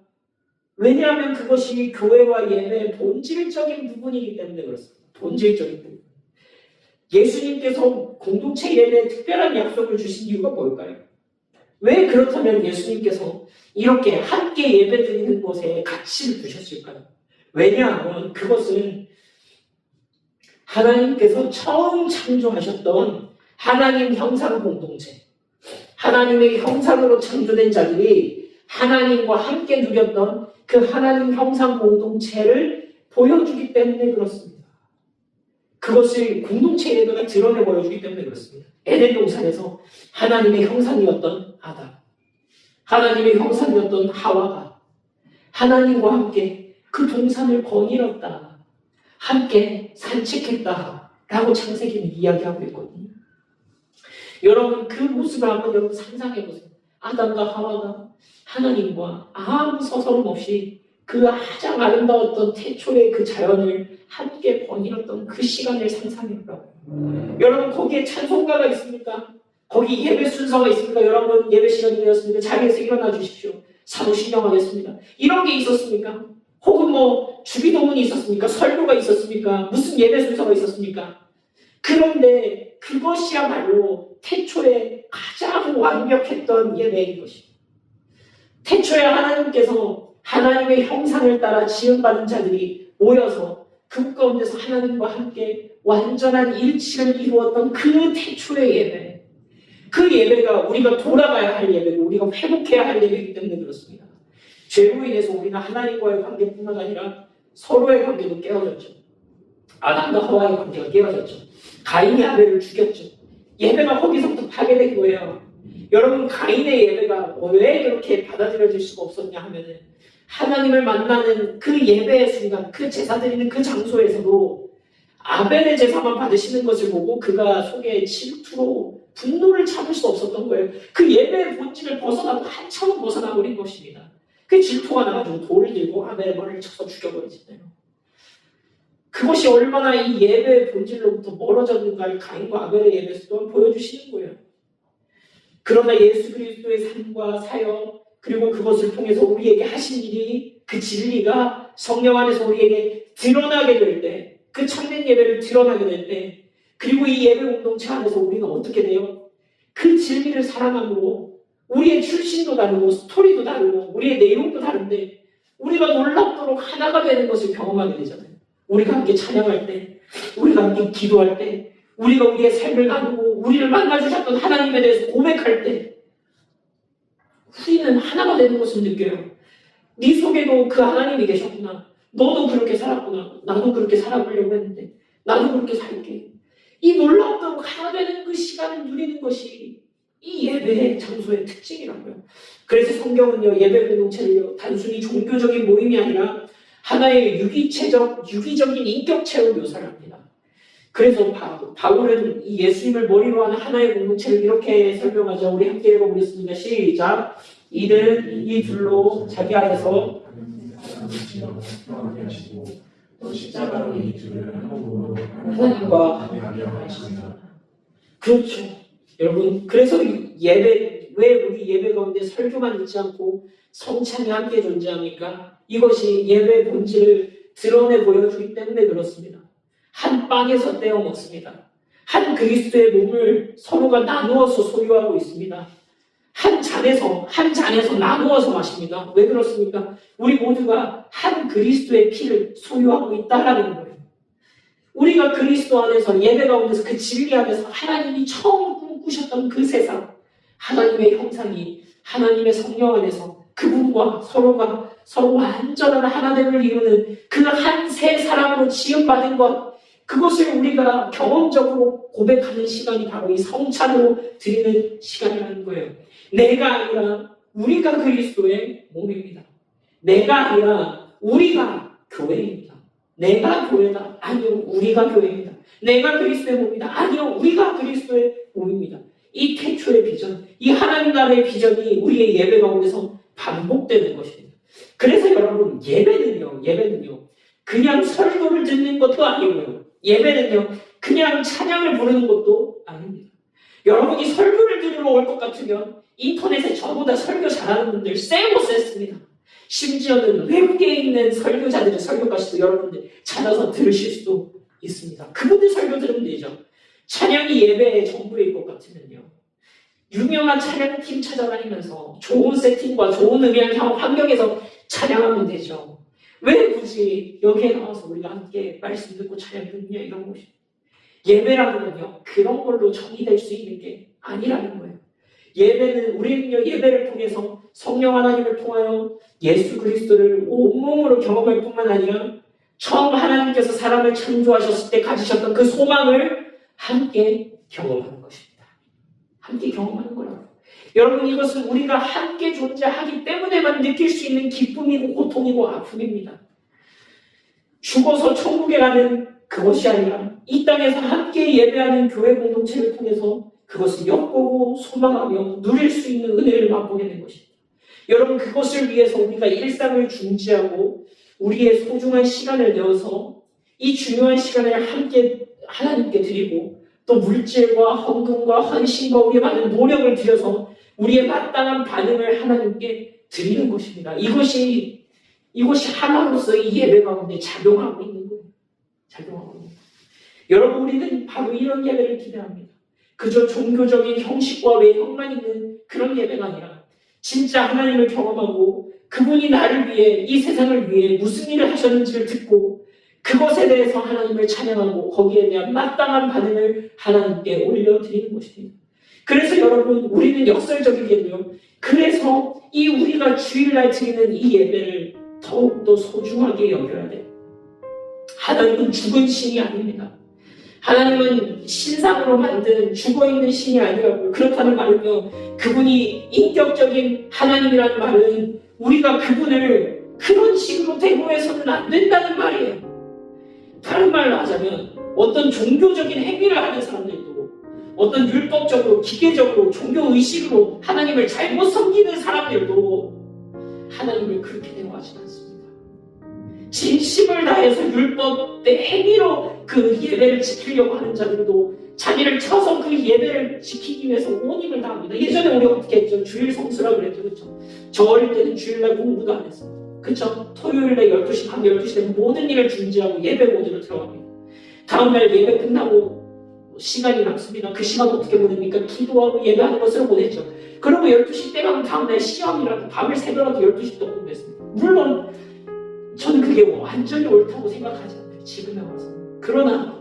왜냐하면 그것이 교회와 예배의 본질적인 부분이기 때문에 그렇습니다. 본질적인 부분. 예수님께서 공동체 예배에 특별한 약속을 주신 이유가 뭘까요? 왜 그렇다면 예수님께서 이렇게 함께 예배드리는 곳에 가치를 두셨을까요? 왜냐하면 그것은 하나님께서 처음 창조하셨던 하나님 형상 공동체, 하나님의 형상으로 창조된 자들이 하나님과 함께 누렸던 그 하나님 형상 공동체를 보여주기 때문에 그렇습니다. 그것을 공동체 예배가 드러내 보여주기 때문에 그렇습니다. 에덴 동산에서 하나님의 형상이었던 아담, 하나님의 형상이었던 하와가 하나님과 함께 그 동산을 거닐었다, 함께 산책했다 라고 창세기는 이야기하고 있거든요. 여러분 그 모습을 한번 여러분 상상해보세요. 아담과 하와가 하나님과 아무 서서름 없이 그 가장 아름다웠던 태초의 그 자연을 함께 거닐었던 그 시간을 상상해보라고요. 여러분 거기에 찬송가가 있습니까? 거기 예배 순서가 있습니까? 여러분 예배 시간이 되었습니다. 자리에서 일어나 주십시오. 사도 신령하겠습니다. 이런 게 있었습니까? 혹은 뭐 주기도문이 있었습니까? 설교가 있었습니까? 무슨 예배 순서가 있었습니까? 그런데 그것이야말로 태초에 가장 완벽했던 예배인 것입니다. 태초에 하나님께서 하나님의 형상을 따라 지음받은 자들이 모여서 그 가운데서 하나님과 함께 완전한 일치를 이루었던 그 태초의 예배, 그 예배가 우리가 돌아가야 할 예배고 우리가 회복해야 할 예배이기 때문에 그렇습니다. 죄로 인해서 우리는 하나님과의 관계뿐만 아니라 서로의 관계도 깨어졌죠. 아담과 하와의 관계가 깨어졌죠. 가인이 아벨을 죽였죠. 예배가 거기서부터 파괴된 거예요. 여러분 가인의 예배가 왜 그렇게 받아들여질 수가 없었냐 하면은 하나님을 만나는 그 예배의 순간, 그 제사 드리는 그 장소에서도 아벨의 제사만 받으시는 것을 보고 그가 속에 질투로 분노를 참을 수 없었던 거예요. 그 예배의 본질을 벗어나고 한참은 벗어나버린 것입니다. 그 질투가 나가지고 돌을 들고 아벨의 머리를 쳐서 죽여버리잖아요. 그것이 얼마나 이 예배의 본질로부터 멀어졌는가를 가인과 아벨의 예배에서 또한 보여주시는 거예요. 그러나 예수 그리스도의 삶과 사역, 그리고 그것을 통해서 우리에게 하신 일이, 그 진리가 성령 안에서 우리에게 드러나게 될 때, 그 참된 예배를 드러나게 될 때, 그리고 이 예배 공동체 안에서 우리는 어떻게 돼요? 그 진리를 사랑함으로 우리의 출신도 다르고 스토리도 다르고 우리의 내용도 다른데 우리가 놀랍도록 하나가 되는 것을 경험하게 되잖아요. 우리가 함께 찬양할 때, 우리가 함께 기도할 때, 우리가 우리의 삶을 나누고 우리를 만나주셨던 하나님에 대해서 고백할 때 우리는 하나가 되는 것을 느껴요. 네 속에도 그 하나님이 계셨구나. 너도 그렇게 살았구나. 나도 그렇게 살아보려고 했는데 나도 그렇게 살게. 이 놀랍도록 하나 되는 그 시간을 누리는 것이 이 예배의 장소의 특징이라고요. 그래서 성경은요, 예배 공동체를요, 단순히 종교적인 모임이 아니라 하나의 유기적인 인격체로 묘사를 합니다. 그래서 바울은 이 예수님을 머리로 하는 하나의 공동체를 이렇게 설명하죠. 우리 함께 읽어보겠습니다. 시작. 이는 이 둘로 자기 안에서 십자가로 이 둘을 하나님으로 하나님과 그렇죠. 여러분, 그래서 예배, 왜 우리 예배 가운데 설교만 있지 않고 성찬이 함께 존재합니까? 이것이 예배의 본질을 드러내 보여주기 때문에 그렇습니다. 한 빵에서 떼어 먹습니다. 한 그리스도의 몸을 서로가 나누어서 소유하고 있습니다. 한 잔에서 나누어서 마십니다. 왜 그렇습니까? 우리 모두가 한 그리스도의 피를 소유하고 있다라는 거예요. 우리가 그리스도 안에서 예배 가운데서 그 진리 안에서 하나님이 처음 꿈꾸셨던 그 세상, 하나님의 형상이 하나님의 성령 안에서 그분과 서로가 서로 완전한 하나됨을 이루는 그 한 세 사람으로 지음받은 것, 그것을 우리가 경험적으로 고백하는 시간이 바로 이 성찬으로 드리는 시간이라는 거예요. 내가 아니라 우리가 그리스도의 몸입니다. 내가 아니라 우리가 교회입니다. 내가 교회다. 아니요, 우리가 교회입니다. 내가 그리스도의 몸이다. 아니요, 우리가 그리스도의 몸입니다. 이 태초의 비전, 이 하나님 나라의 비전이 우리의 예배 가운데서 반복되는 것입니다. 그래서 여러분, 예배는요, 그냥 설교를 듣는 것도 아니고요. 예배는요, 그냥 찬양을 부르는 것도 아닙니다. 여러분이 설교를 들으러 올 것 같으면 인터넷에 저보다 설교 잘하는 분들 세고 셌습니다. 심지어는 외국에 있는 설교자들의 설교까지도 여러분들 찾아서 들으실 수도 있습니다. 그분들 설교 들으면 되죠. 찬양이 예배의 전부일 것 같으면요. 유명한 찬양팀 찾아다니면서 좋은 세팅과 좋은 음향 환경에서 찬양하면 되죠. 왜 굳이 여기에 나와서 우리가 함께 말씀 듣고 찬양 듣냐 이런 것이. 예배라면요 그런 걸로 정의될 수 있는 게 아니라는 거예요. 예배는 우리는요 예배를 통해서 성령 하나님을 통하여 예수 그리스도를 온몸으로 경험할 뿐만 아니라 처음 하나님께서 사람을 창조하셨을 때 가지셨던 그 소망을 함께 경험하는 것입니다. 함께 경험하는 거라고. 여러분 이것은 우리가 함께 존재하기 때문에만 느낄 수 있는 기쁨이고 고통이고 아픔입니다. 죽어서 천국에 가는 그것이 아니라 이 땅에서 함께 예배하는 교회 공동체를 통해서 그것을 엿보고 소망하며 누릴 수 있는 은혜를 맛보게 된 것입니다. 여러분 그것을 위해서 우리가 일상을 중지하고 우리의 소중한 시간을 내어서 이 중요한 시간을 함께 하나님께 드리고 또 물질과 헌금과 헌신과 우리의 많은 노력을 들여서 우리의 마땅한 반응을 하나님께 드리는 것입니다. 이것이 하나로서 이 예배 가운데 작용하고 있는 거예요. 작용하고 있는 거예요. 여러분 우리는 바로 이런 예배를 기대합니다. 그저 종교적인 형식과 외형만 있는 그런 예배가 아니라 진짜 하나님을 경험하고 그분이 나를 위해 이 세상을 위해 무슨 일을 하셨는지를 듣고 그것에 대해서 하나님을 찬양하고 거기에 대한 마땅한 반응을 하나님께 올려드리는 것입니다. 그래서 여러분 우리는 역설적이게도요. 그래서 이 우리가 주일날 드리는 이 예배를 더욱더 소중하게 여겨야 돼요. 하나님은 죽은 신이 아닙니다. 하나님은 신상으로 만든 죽어있는 신이 아니라고요. 그렇다는 말은요. 그분이 인격적인 하나님이라는 말은 우리가 그분을 그런 식으로 대우해서는 안 된다는 말이에요. 다른 말로 하자면 어떤 종교적인 행위를 하는 사람들도 어떤 율법적으로 기계적으로 종교의식으로 하나님을 잘못 섬기는 사람들도 하나님을 그렇게 대우하지 않습니다. 진심을 다해서 율법의 행위로 그 예배를 지키려고 하는 자들도 자기를 쳐서 그 예배를 지키기 위해서 온 힘을 다합니다. 예전에 우리가 어떻게 했죠? 주일 성수라고 그랬죠. 그렇죠? 저 어릴 때는 주일날 공부도 안 했어요. 그렇죠? 토요일에 12시, 밤 12시 되면 모든 일을 중지하고 예배 모드로 들어갑니다. 다음날 예배 끝나고 시간이 남습니다. 그 시간 어떻게 보냅니까? 기도하고 예배하는 것으로 보냈죠. 그러고 12시 때 가면 다음날 시험이라도 밤을 새더라도 12시 또 공부했습니다. 물론 저는 그게 완전히 옳다고 생각하지 않아요. 지금에 와서. 그러나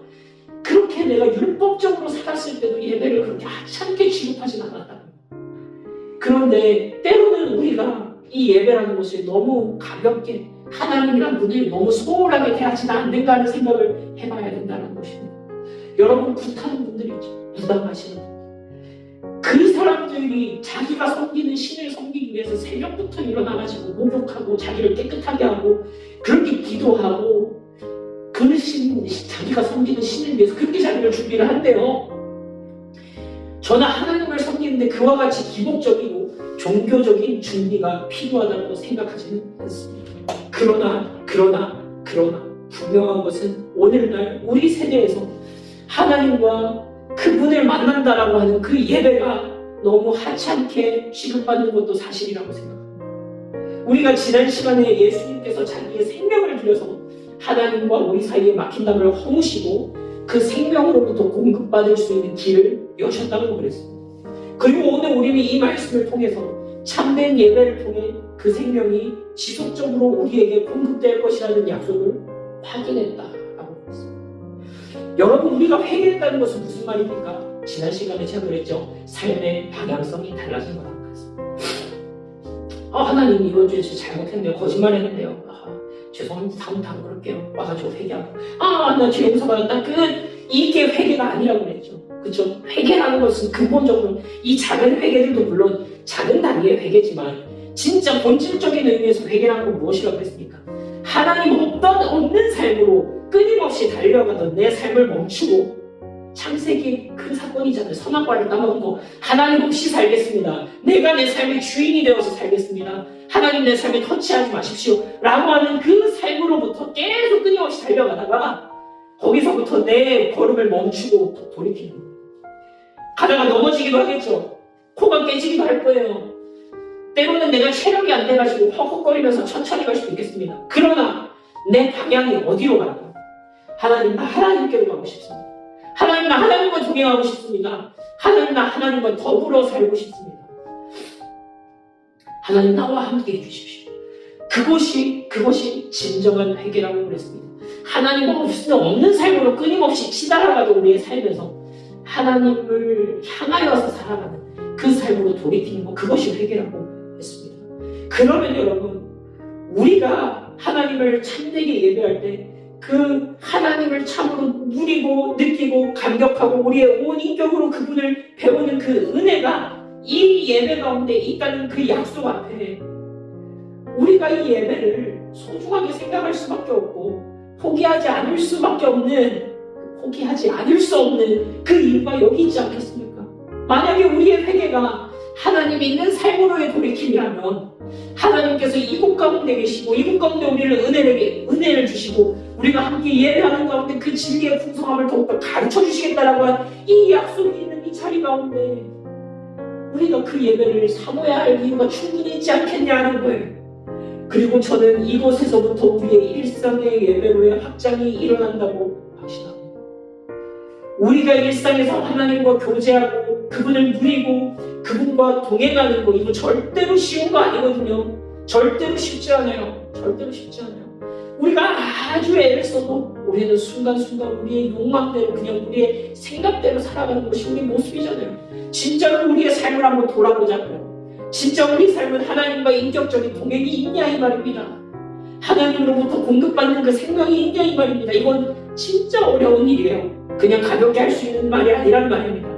그렇게 내가 율법적으로 살았을 때도 예배를 그렇게 하찮게 취급하진 않았다. 그런데 때로는 우리가 이 예배라는 것을 너무 가볍게 하나님이란 분을 너무 소홀하게 대하지는 않는가 하는 생각을 해봐야 된다는 것입니다. 여러분 굿하는 분들이 있죠. 무당하시는 분들. 그 사람들이 자기가 섬기는 신을 섬기기 위해서 새벽부터 일어나가지고 목욕하고 자기를 깨끗하게 하고 그렇게 기도하고 그 신, 자기가 섬기는 신을 위해서 그렇게 자기를 준비를 한대요. 저는 하나님을 섬기는데 그와 같이 기복적이고 종교적인 준비가 필요하다고 생각하지는 않습니다. 그러나 분명한 것은 오늘날 우리 세대에서 하나님과 그분을 만난다라고 하는 그 예배가 너무 하찮게 취급받는 것도 사실이라고 생각합니다. 우리가 지난 시간에 예수님께서 자기의 생명을 들여서 하나님과 우리 사이에 막힌 담을 허무시고 그 생명으로부터 공급받을 수 있는 길을 여셨다고 그랬습니다. 그리고 오늘 우리는 이 말씀을 통해서 참된 예배를 통해 그 생명이 지속적으로 우리에게 공급될 것이라는 약속을 확인했다라고 그랬습니다. 여러분 우리가 회개했다는 것은 무슨 말입니까? 지난 시간에 제가 그랬죠. 삶의 방향성이 달라진 거라고 했습니다. 하나님 이번 주에 진짜 잘못했네요. 거짓말했는데요. 죄송합니다. 다음부터 안 그럴게요. 와가지고 회개하고 나 죄 용서받았다. 이게 회개가 아니라고 그랬죠. 그렇죠? 회개라는 것은 근본적으로 이 작은 회개들도 물론 작은 단위의 회개지만 진짜 본질적인 의미에서 회개라는 건 무엇이라고 했습니까? 하나님 없는 삶으로 끊임없이 달려가던 내 삶을 멈추고 창세기 그 사건이잖아요. 선악과를 따먹은 거. 하나님 없이 살겠습니다. 내가 내 삶의 주인이 되어서 살겠습니다. 하나님 내 삶에 터치하지 마십시오. 라고 하는 그 삶으로부터 계속 끊임없이 달려가다가 거기서부터 내 걸음을 멈추고 돌이키는 거예요. 가다가 넘어지기도 하겠죠. 코가 깨지기도 할 거예요. 때로는 내가 체력이 안 돼가지고 헉헉거리면서 천천히 갈 수도 있겠습니다. 그러나 내 방향이 어디로 갈까? 하나님, 나 하나님께로 가고 싶습니다. 하나님, 나 하나님과 동행하고 싶습니다. 하나님, 나 하나님과 더불어 살고 싶습니다. 하나님, 나와 함께 해주십시오. 그것이 진정한 회개라고 그랬습니다. 하나님 없는 삶으로 끊임없이 치달아가도 우리의 삶에서 하나님을 향하여서 살아가는 그 삶으로 돌이키는 것, 그것이 회개라고 했습니다. 그러면 여러분, 우리가 하나님을 참되게 예배할 때 그 하나님을 참으로 누리고 느끼고 감격하고 우리의 온 인격으로 그분을 배우는 그 은혜가 이 예배 가운데 있다는 그 약속 앞에 우리가 이 예배를 소중하게 생각할 수밖에 없고 포기하지 않을 수 없는 그 이유가 여기 있지 않겠습니까? 만약에 우리의 회개가 하나님 있는 삶으로의 돌이킴이라면 하나님께서 이곳 가운데 계시고 이곳 가운데 우리를 은혜를 주시고 우리가 함께 예배하는 가운데 그 진리의 풍성함을 더욱더 가르쳐 주시겠다라고 한 이 약속이 있는 이 자리 가운데 우리가 그 예배를 사모해야 할 이유가 충분히 있지 않겠냐는 거예요. 그리고 저는 이곳에서부터 우리의 일상의 예배로의 확장이 일어난다고 확신합니다. 우리가 일상에서 하나님과 교제하고 그분을 누리고 그분과 동행하는 거, 이거 절대로 쉬운 거 아니거든요. 절대로 쉽지 않아요. 우리가 아주 애를 써도 우리는 순간순간 우리의 욕망대로 그냥 우리의 생각대로 살아가는 것이 우리 모습이잖아요. 진짜로 우리의 삶을 한번 돌아보자고요. 진짜 우리 삶은 하나님과 인격적인 동행이 있냐 이 말입니다. 하나님으로부터 공급받는 그 생명이 있냐 이 말입니다. 이건 진짜 어려운 일이에요. 그냥 가볍게 할 수 있는 말이 아니란 말입니다.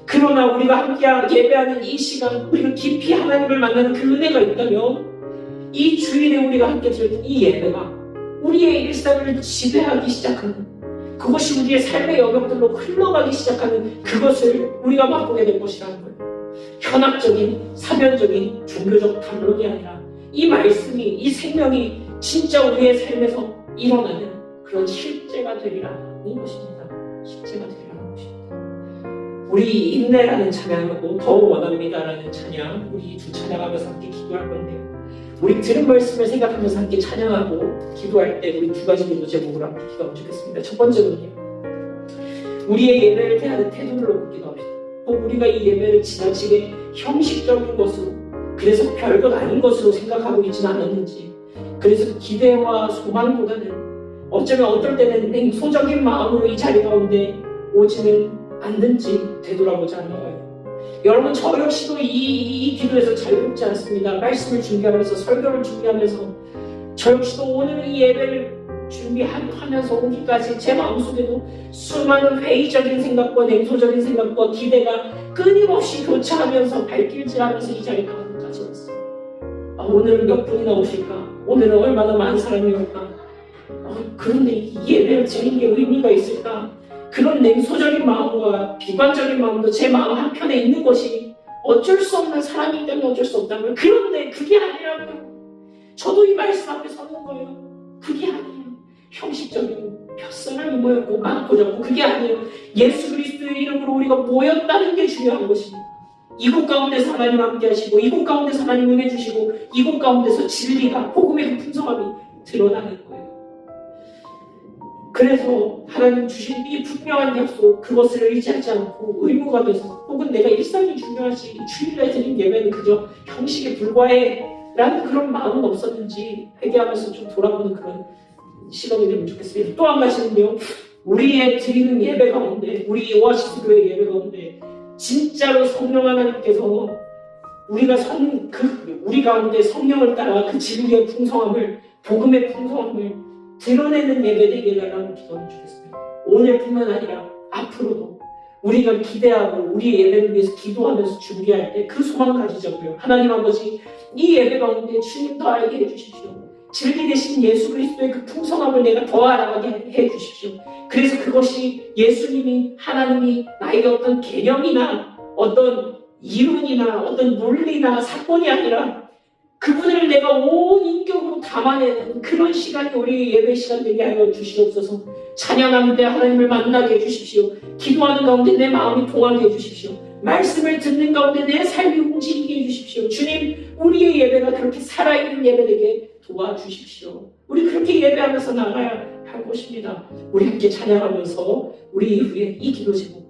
그러나 우리가 함께 예배하는 이 시간, 우리가 깊이 하나님을 만나는 그 은혜가 있다면 이 주일에 우리가 함께 드렸던 이 예배가 우리의 일상을 지배하기 시작하는, 그것이 우리의 삶의 영역들로 흘러가기 시작하는 그것을 우리가 맛보게 될 것이라는 거예요. 현학적인, 사변적인, 종교적 담론이 아니라 이 말씀이, 이 생명이 진짜 우리의 삶에서 일어나는 그런 실제가 되리라는 것입니다. 우리 인내라는 찬양하고 더 원합니다라는 찬양, 우리 두 찬양하면서 함께 기도할 건데요. 우리 들은 말씀을 생각하면서 함께 찬양하고 기도할 때 우리 두 가지 기도 제목으로 함께 기도하면 좋겠습니다. 첫 번째는요, 우리의 예배를 대하는 태도를 놓고 기도합시다. 우리가 이 예배를 지나치게 형식적인 것으로, 그래서 별것 아닌 것으로 생각하고 있지는 않았는지, 그래서 기대와 소망보다는 어쩌면 어떨 때는 냉소적인 마음으로 이 자리 가운데 오지는 않는지 되돌아보자 하는 거예요. 여러분, 저 역시도 이 기도에서 자유롭지 않습니다. 말씀을 준비하면서, 설교를 준비하면서 저 역시도 오늘 이 예배를 준비하면서 오기까지 제 마음속에도 수많은 회의적인 생각과 냉소적인 생각과 기대가 끊임없이 교차하면서 발길질하면서 이 자리 가운데까지 왔어요. 오늘은 몇 분이나 오실까? 오늘은 얼마나 많은 사람이 올까? 그런데 이 예배를 드리는 게 의미가 있을까? 그런 냉소적인 마음과 비관적인 마음도 제 마음 한편에 있는 것이 어쩔 수 없는 사람이기 때문에 어쩔 수 없다고요. 그런데 그게 아니라고요. 저도 이 말씀 앞에 서는 거예요. 그게 아니에요. 형식적이고 몇 사람이 모였고 많고 적고 그게 아니에요. 예수 그리스도의 이름으로 우리가 모였다는 게 중요한 것입니다. 이곳 가운데서 하나님 함께 하시고 이곳 가운데서 하나님 은혜 주시고 이곳 가운데서 진리가, 복음의 그 풍성함이 드러나는 거예요. 그래서 하나님 주신 이 분명한 약속, 그것을 의지하지 않고 의무가 돼서, 혹은 내가 일상이 중요하지 주일에 드린 예배는 그저 형식에 불과해 라는 그런 마음은 없었는지 회개하면서 좀 돌아보는 그런 시간이 되면 좋겠습니다. 또 한 가지는요, 우리의 드리는 예배 가운데, 우리 오아시스 교회 예배 가운데 진짜로 성령 하나님께서 우리 가운데 성령을 따라 그 진리의 풍성함을, 복음의 풍성함을 드러내는 예배 되게 달라고 기도하면 좋겠습니다. 오늘뿐만 아니라 앞으로도 우리가 기대하고 우리의 예배를 위해서 기도하면서 준비할 때 그 소망 가지자고요. 하나님 아버지, 이 예배 가운데 주님 더 알게 해주십시오. 진리 되신 예수 그리스도의 그 풍성함을 내가 더 알아가게 해 주십시오. 그래서 그것이 예수님이, 하나님이 나에게 어떤 개념이나 어떤 이론이나 어떤 논리나 사건이 아니라 그분을 내가 온 인격으로 담아내는 그런 시간이 우리 예배 시간 되게 하여 주시옵소서. 찬양하는 데 하나님을 만나게 해주십시오. 기도하는 가운데 내 마음이 동하게 해주십시오. 말씀을 듣는 가운데 내 삶이 움직이게 해주십시오. 주님, 우리의 예배가 그렇게 살아있는 예배 되게 도와주십시오. 우리 그렇게 예배하면서 나가야 할 것입니다. 우리 함께 찬양하면서 우리 이후에 이 기도 제목